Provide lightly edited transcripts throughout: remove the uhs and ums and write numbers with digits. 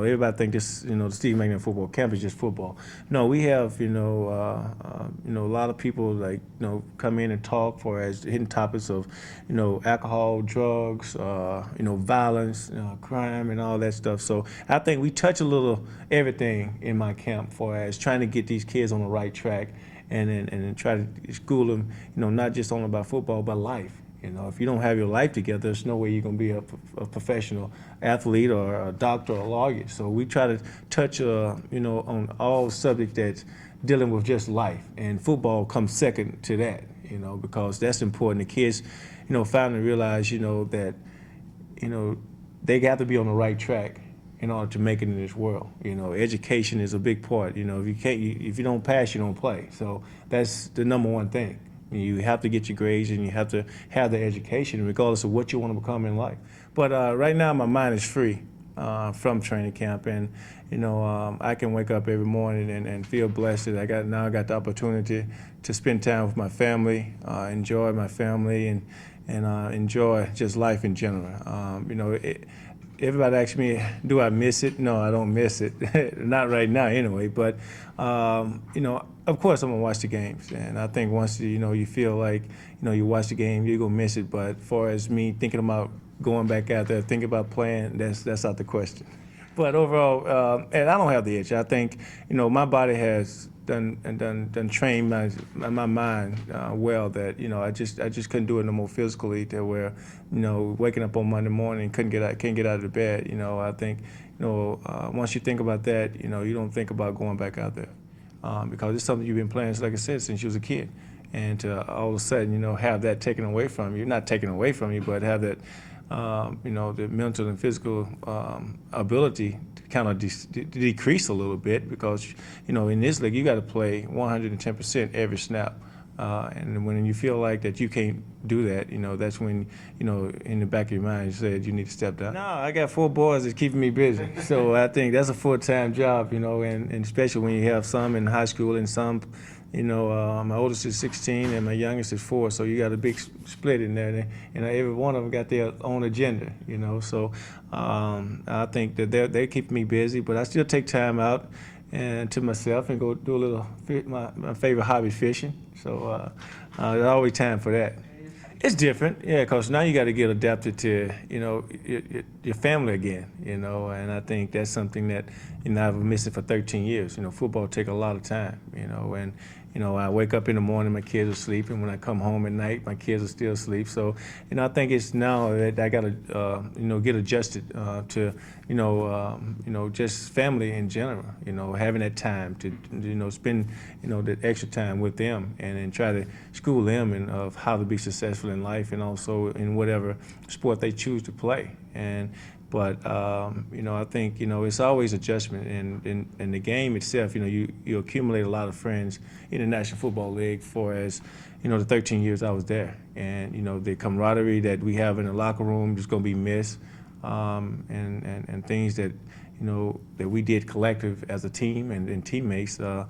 Everybody think this, the Steve McNair football camp is just football. No, we have, a lot of people like, come in and talk for as hitting topics of, alcohol, drugs, violence, crime, and all that stuff. So I think we touch a little everything in my camp for as trying to get these kids on the right track, and then try to school them, not just only about football, but life. If you don't have your life together, there's no way you're going to be a professional athlete or a doctor or a lawyer. So we try to touch, on all subjects that's dealing with just life. And football comes second to that, because that's important. The kids, finally realize, that, they got to be on the right track in order to make it in this world. Education is a big part. If you don't pass, you don't play. So that's the number one thing. You have to get your grades and you have to have the education regardless of what you want to become in life. But right now my mind is free from training camp, and I can wake up every morning and feel blessed that I got the opportunity to spend time with my family, enjoy my family, and enjoy just life in general. Everybody asks me, do I miss it? No, I don't miss it. Not right now anyway, but of course I'm gonna watch the games, and I think once you feel like you watch the game, you're gonna miss it. But as far as me thinking about going back out there, thinking about playing, that's out the question. But overall, and I don't have the itch. I think my body has done trained my mind well, that I just couldn't do it no more physically, to where waking up on Monday morning can't get out of the bed. I think once you think about that, you don't think about going back out there, because it's something you've been playing, like I said, since you was a kid. And to all of a sudden have that taken away from you, not taken away from you, but have that the mental and physical ability to kind of decrease a little bit, because in this league you got to play 110% every snap, and when you feel like that you can't do that, that's when in the back of your mind you said you need to step down. No, I got 4 boys that's keeping me busy, so I think that's a full-time job, and especially when you have some in high school and some. My oldest is 16 and my youngest is 4, so you got a big split in there. And every one of them got their own agenda, So I think that they keep me busy, but I still take time out and to myself and go do a little, my favorite hobby, fishing. So there's always time for that. It's different, yeah, because now you got to get adapted to, your family again, and I think that's something that, I've missed it for 13 years. Football take a lot of time, and, I wake up in the morning, my kids are sleeping. When I come home at night, my kids are still asleep. So, I think it's now that I got to, get adjusted to, just family in general, having that time to, spend, that extra time with them, and try to school them of how to be successful in life, and also in whatever sport they choose to play. But I think it's always adjustment, and in the game itself, you accumulate a lot of friends in the National Football League for as the 13 years I was there, and the camaraderie that we have in the locker room is going to be missed, and things that that we did collective as a team and teammates. But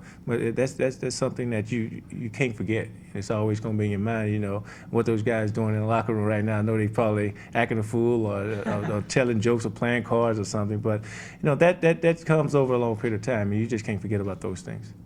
that's something that you can't forget. It's always going to be in your mind. What those guys doing in the locker room right now. I know they probably acting a fool or telling jokes or playing cards or something. But that comes over a long period of time, and you just can't forget about those things.